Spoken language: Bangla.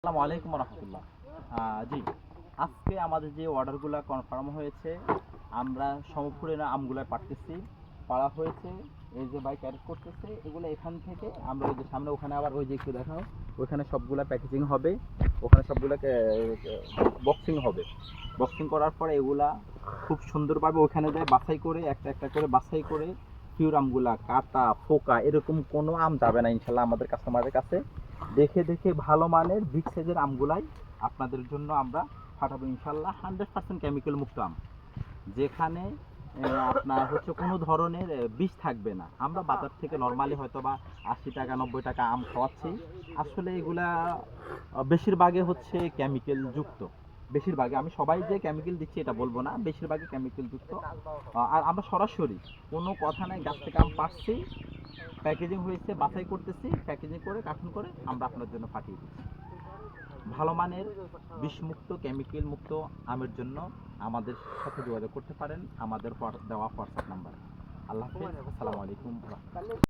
আসসালামু আলাইকুম রহমতুল্লাহ। জি, আজকে আমাদের যে অর্ডারগুলো কনফার্ম হয়েছে, আমরা সমপুরের আমগুলো পাঠতেছি, পাড়া হয়েছে। এই যে বাইক ক্যারেট করতেছে, এগুলো এখান থেকে আমরা ওই যে সামনে ওখানে আবার ওই যে একটু দেখাও, ওইখানে সবগুলা প্যাকেজিং হবে, ওখানে সবগুলোকে বক্সিং হবে। বক্সিং করার পরে এগুলা খুব সুন্দরভাবে ওখানে যায় বাছাই করে, একটা একটা করে বাছাই করে পিওর আমগুলা কাটা ফোকা এরকম কোনো আম যাবে না ইনশাল্লাহ আমাদের কাস্টমারের কাছে। দেখে দেখে ভালো মানের বিগ সাইজের আমগুলাই আপনাদের জন্য আমরা পাঠাবো ইনশাল্লাহ। 100% কেমিক্যাল মুক্ত আম, যেখানে আপনার হচ্ছে কোনো ধরনের বিষ থাকবে না। আমরা বাজার থেকে নর্মালি হয়তো বা 80 টাকা 90 টাকা আম খাওয়াচ্ছি, আসলে এগুলা বেশিরভাগে হচ্ছে কেমিক্যাল যুক্ত। বেশিরভাগে, আমি সবাই যে কেমিক্যাল দিচ্ছি এটা বলবো না, বেশিরভাগই কেমিক্যাল যুক্ত। আর আমরা সরাসরি কোনো কথা নাই, গাছ থেকে আম পাড়ছি, প্যাকেজিং হয়েছে, বাছাই করতেছি, প্যাকেজিং করে কার্টুন করে আমরা আপনার জন্য পাঠিয়ে দিচ্ছি। ভালো মানের বিষমুক্ত কেমিক্যাল মুক্ত আমের জন্য আমাদের সাথে যোগাযোগ করতে পারেন আমাদের দেওয়া হোয়াটসঅ্যাপ নাম্বার। আল্লাহ হাফেজ, আসসালামু আলাইকুম।